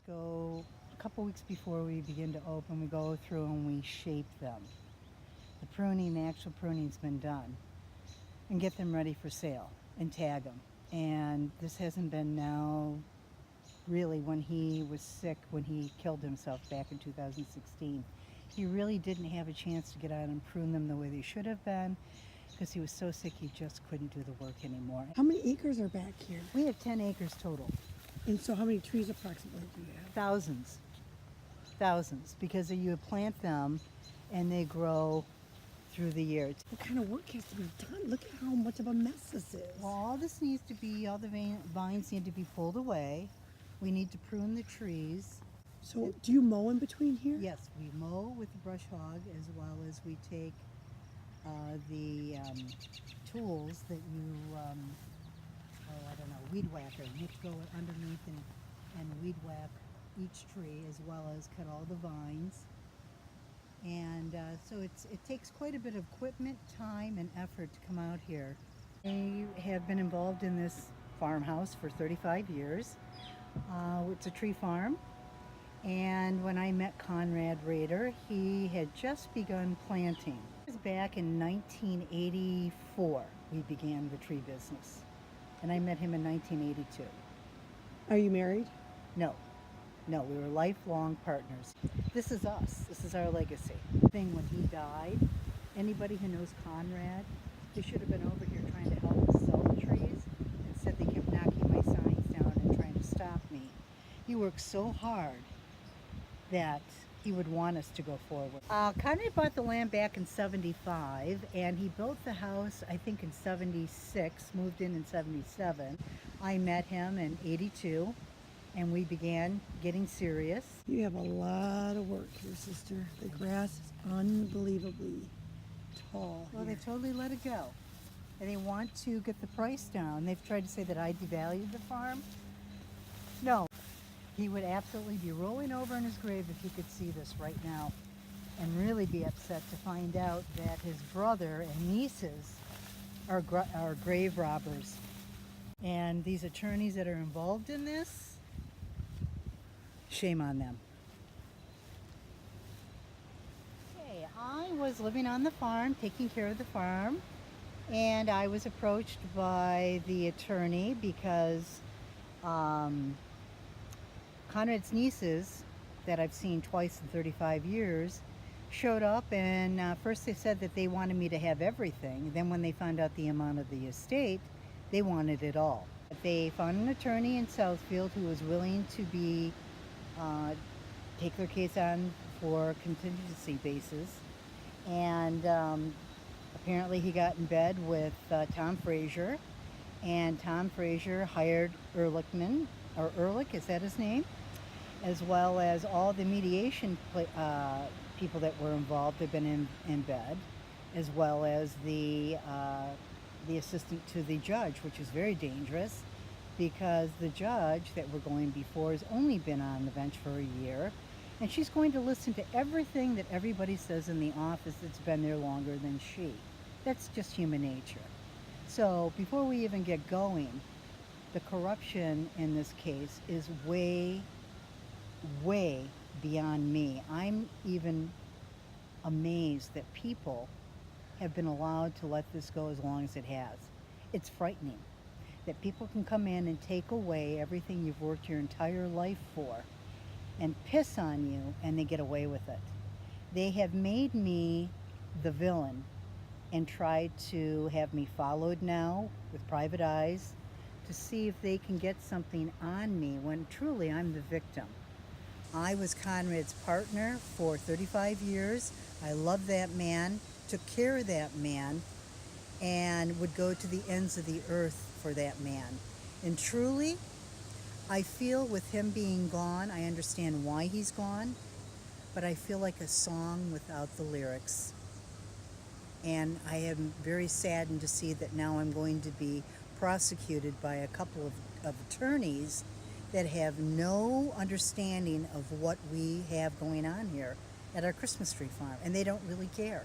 go a couple weeks before we begin to open. We go through and we shape them. The pruning, the actual pruning's been done, and get them ready for sale and tag them. And this hasn't been now really when he was sick, when he killed himself back in 2016. He really didn't have a chance to get out and prune them the way they should have been because he was so sick he just couldn't do the work anymore. How many acres are back here? We have 10 acres total. And so how many trees approximately do you have? Thousands, because you plant them and they grow through the years. What kind of work has to be done? Look at how much of a mess this is. Well, all this needs to be, all the vines need to be pulled away. We need to prune the trees. So do you mow in between here? Yes, we mow with the brush hog, as well as we take the tools that you, weed whacker. You have to go underneath and weed whack each tree, as well as cut all the vines. And so it takes quite a bit of equipment, time, and effort to come out here. I have been involved in this farmhouse for 35 years. It's a tree farm. And when I met Conrad Rader, he had just begun planting. It was back in 1984 we began the tree business. And I met him in 1982. Are you married? No, we were lifelong partners. This is us. This is our legacy. Thing when he died, anybody who knows Conrad, they should have been over here trying to help us sell the trees. Instead, they kept knocking my signs down and trying to stop me. He worked so hard that he would want us to go forward. Conrad bought the land back in 75, and he built the house, I think, in 76, moved in 77. I met him in 82, and we began getting serious. You have a lot of work here, sister. The grass is unbelievably tall. Well, here. they've totally let it go, and they want to get the price down. They've tried to say that I devalued the farm. No. He would absolutely be rolling over in his grave if he could see this right now, and really be upset to find out that his brother and nieces are grave robbers. And these attorneys that are involved in this, shame on them. Okay, I was living on the farm, taking care of the farm, and I was approached by the attorney because Conrad's nieces, that I've seen twice in 35 years, showed up, and first they said that they wanted me to have everything. Then when they found out the amount of the estate, they wanted it all. They found an attorney in Southfield who was willing to take their case on for contingency basis, and apparently he got in bed with Tom Frazier, and Tom Frazier hired Ehrlichman, or Ehrlich, is that his name? As well as all the mediation people that were involved have been in bed, as well as the assistant to the judge, which is very dangerous because the judge that we're going before has only been on the bench for a year, and she's going to listen to everything that everybody says in the office that's been there longer than she. That's just human nature. So before we even get going, the corruption in this case is way beyond me. I'm even amazed that people have been allowed to let this go as long as it has. It's frightening that people can come in and take away everything you've worked your entire life for and piss on you, and they get away with it. They have made me the villain and tried to have me followed now with private eyes to see if they can get something on me when truly I'm the victim. I was Conrad's partner for 35 years. I loved that man, took care of that man, and would go to the ends of the earth for that man. And truly, I feel with him being gone, I understand why he's gone, but I feel like a song without the lyrics. And I am very saddened to see that now I'm going to be prosecuted by a couple of attorneys that have no understanding of what we have going on here at our Christmas tree farm, and they don't really care.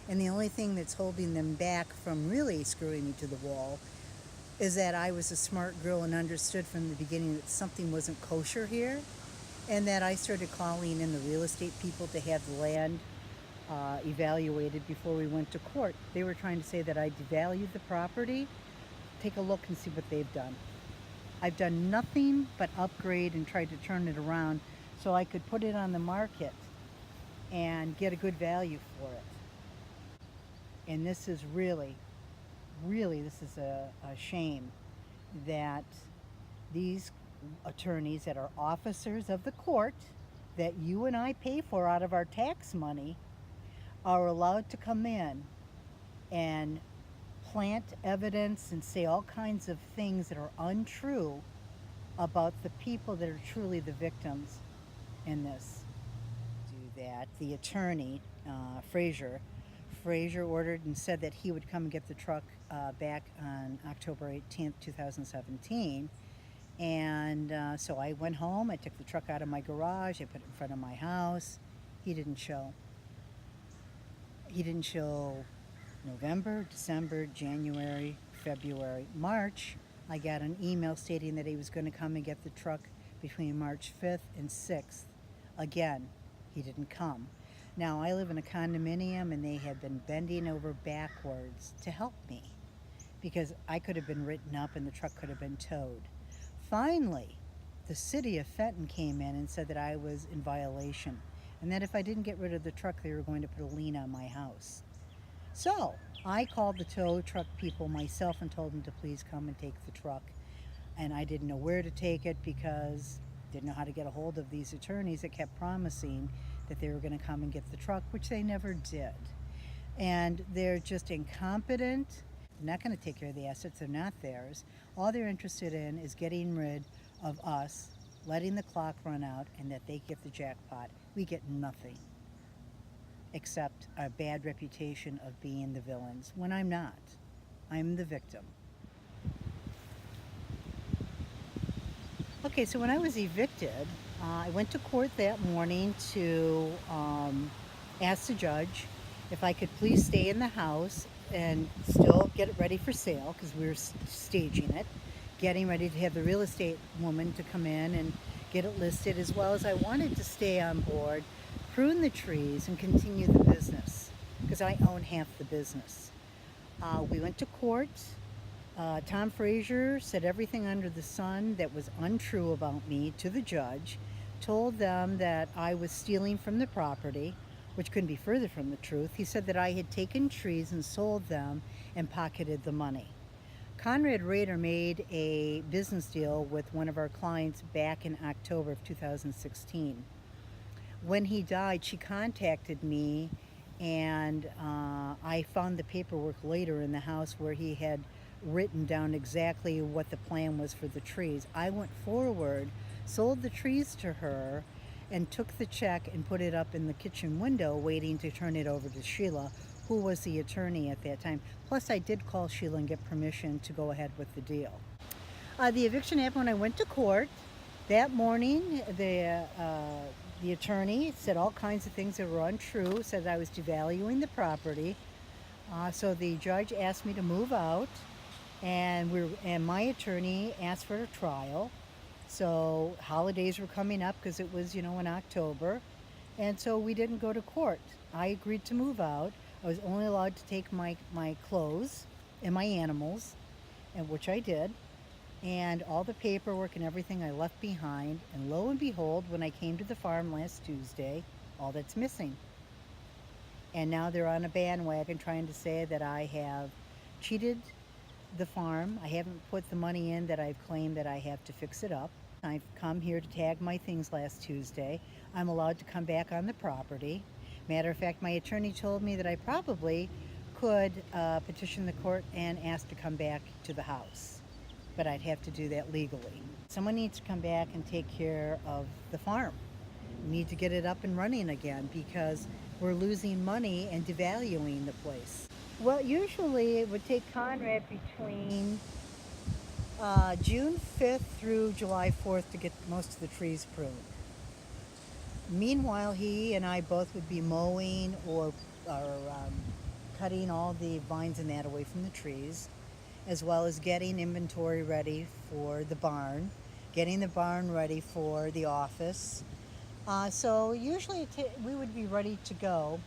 And the only thing that's holding them back from really screwing me to the wall is that I was a smart girl and understood from the beginning that something wasn't kosher here, and that I started calling in the real estate people to have the land evaluated before we went to court. They were trying to say that I devalued the property. Take a look and see what they've done. I've done nothing but upgrade and tried to turn it around so I could put it on the market and get a good value for it. And this is really, really, this is a shame that these attorneys that are officers of the court that you and I pay for out of our tax money are allowed to come in and plant evidence and say all kinds of things that are untrue about the people that are truly the victims in this. Do that. The attorney, Frazier ordered and said that he would come and get the truck back on October 18th, 2017. And so I went home, I took the truck out of my garage, I put it in front of my house. He didn't show. He didn't show November, December, January, February, March. I got an email stating that he was going to come and get the truck between March 5th and 6th. Again, he didn't come. Now, I live in a condominium and they have been bending over backwards to help me because I could have been written up and the truck could have been towed. Finally, the city of Fenton came in and said that I was in violation and that if I didn't get rid of the truck, they were going to put a lien on my house. So I called the tow truck people myself and told them to please come and take the truck. And I didn't know where to take it because I didn't know how to get a hold of these attorneys that kept promising that they were going to come and get the truck, which they never did. And they're just incompetent. They're not going to take care of the assets. They're not theirs. All they're interested in is getting rid of us, letting the clock run out, and that they get the jackpot. We get nothing except a bad reputation of being the villains, when I'm not. I'm the victim. Okay, so when I was evicted, I went to court that morning to ask the judge if I could please stay in the house and still get it ready for sale, because we were staging it, getting ready to have the real estate woman to come in and get it listed, as well as I wanted to stay on board, prune the trees, and continue the business, because I own half the business. We went to court. Tom Frazier said everything under the sun that was untrue about me to the judge, told them that I was stealing from the property, which couldn't be further from the truth. He said that I had taken trees and sold them and pocketed the money. Conrad Rader made a business deal with one of our clients back in October of 2016. When he died, she contacted me, and I found the paperwork later in the house where he had written down exactly what the plan was for the trees. I went forward, sold the trees to her, and took the check and put it up in the kitchen window waiting to turn it over to Sheila, who was the attorney at that time. Plus, I did call Sheila and get permission to go ahead with the deal. The eviction happened when I went to court. That morning, the attorney said all kinds of things that were untrue, said I was devaluing the property. So the judge asked me to move out, and my attorney asked for a trial. So holidays were coming up because it was, in October. And so we didn't go to court. I agreed to move out. I was only allowed to take my clothes and my animals, and which I did. And all the paperwork and everything I left behind. And lo and behold, when I came to the farm last Tuesday, all that's missing. And now they're on a bandwagon trying to say that I have cheated the farm. I haven't put the money in that I've claimed that I have to fix it up. I've come here to tag my things last Tuesday. I'm allowed to come back on the property. Matter of fact, my attorney told me that I probably could petition the court and ask to come back to the house. But I'd have to do that legally. Someone needs to come back and take care of the farm. We need to get it up and running again because we're losing money and devaluing the place. Well, usually it would take Conrad between June 5th through July 4th to get most of the trees pruned. Meanwhile, he and I both would be mowing or cutting all the vines and that away from the trees, as well as getting inventory ready for the barn, getting the barn ready for the office. So usually we would be ready to go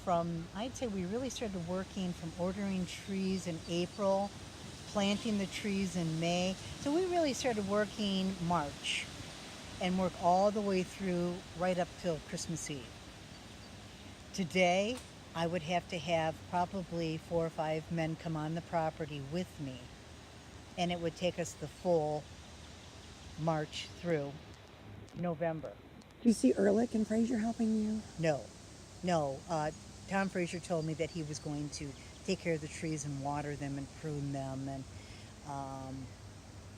from, I'd say we really started working from ordering trees in April, planting the trees in May. So we really started working March and work all the way through right up till Christmas Eve. Today, I would have to have probably 4 or 5 men come on the property with me, and it would take us the full March through November. Do you see Ehrlich and Fraser helping you? No, no. Tom Fraser told me that he was going to take care of the trees and water them and prune them, and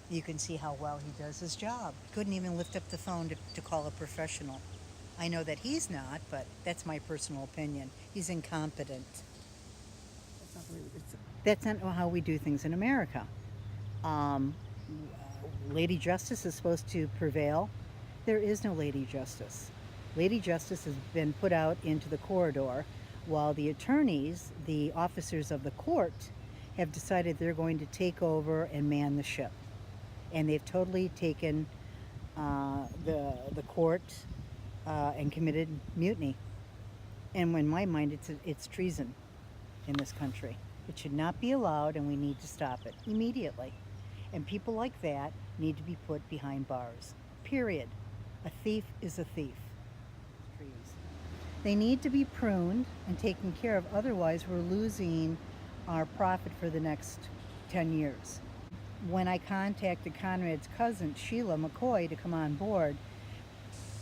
you can see how well he does his job. Couldn't even lift up the phone to call a professional. I know that he's not, but that's my personal opinion. He's incompetent. That's not how we do things in America. Lady Justice is supposed to prevail. There is no Lady Justice. Lady Justice has been put out into the corridor while the attorneys, the officers of the court, have decided they're going to take over and man the ship. And they've totally taken the court and committed mutiny. And in my mind, it's treason in this country. It should not be allowed, and we need to stop it immediately. And people like that need to be put behind bars. Period. A thief is a thief. Trees. They need to be pruned and taken care of, otherwise we're losing our profit for the next 10 years. When I contacted Conrad's cousin, Sheila McCoy, to come on board,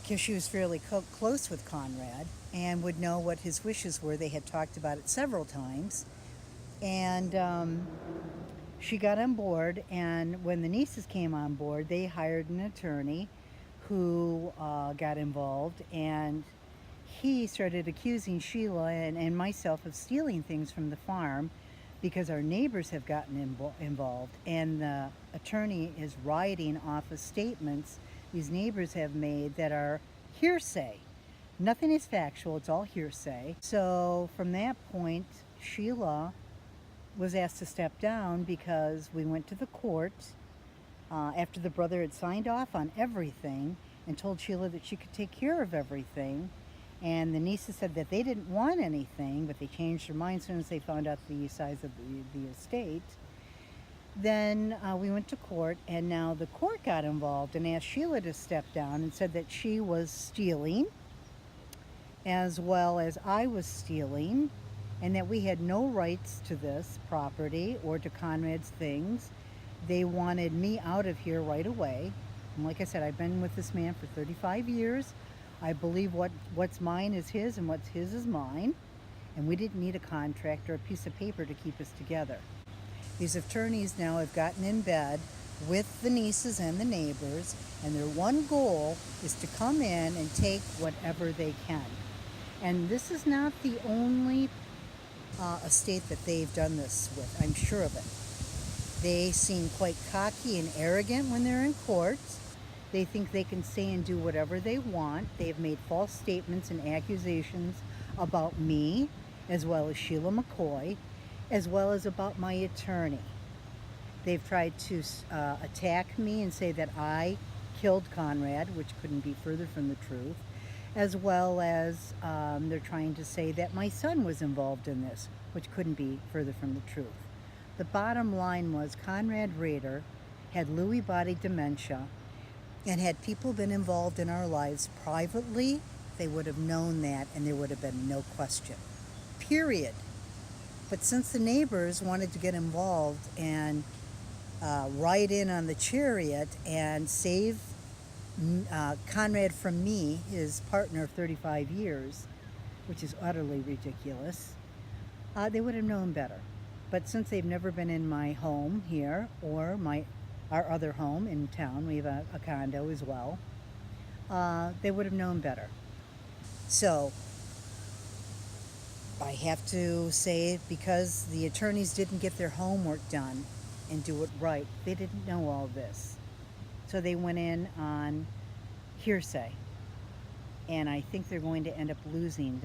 because she was fairly close with Conrad and would know what his wishes were. They had talked about it several times. And she got on board, and when the nieces came on board, they hired an attorney who got involved, and he started accusing Sheila and myself of stealing things from the farm because our neighbors have gotten involved, and the attorney is writing off of statements these neighbors have made that are hearsay. Nothing is factual, it's all hearsay. So from that point, Sheila was asked to step down because we went to the court after the brother had signed off on everything and told Sheila that she could take care of everything. And the nieces said that they didn't want anything, but they changed their mind as soon as they found out the size of the estate. Then we went to court, and now the court got involved and asked Sheila to step down and said that she was stealing, as well as I was stealing, and that we had no rights to this property or to Conrad's things. They wanted me out of here right away. And like I said, I've been with this man for 35 years. I believe what's mine is his and what's his is mine. And we didn't need a contract or a piece of paper to keep us together. These attorneys now have gotten in bed with the nieces and the neighbors, and their one goal is to come in and take whatever they can. And this is not the only estate that they've done this with, I'm sure of it. They seem quite cocky and arrogant when they're in court. They think they can say and do whatever they want. They've made false statements and accusations about me, as well as Sheila McCoy, as well as about my attorney. They've tried to attack me and say that I killed Conrad, which couldn't be further from the truth, as well as they're trying to say that my son was involved in this, which couldn't be further from the truth. The bottom line was Conrad Rader had Lewy body dementia, and had people been involved in our lives privately, they would have known that, and there would have been no question. Period. But since the neighbors wanted to get involved and ride in on the chariot and save Conrad from me, his partner of 35 years, which is utterly ridiculous, they would have known better. But since they've never been in my home here or our other home in town, we have a condo as well, they would have known better. So I have to say, because the attorneys didn't get their homework done and do it right, they didn't know all this. So they went in on hearsay. And I think they're going to end up losing.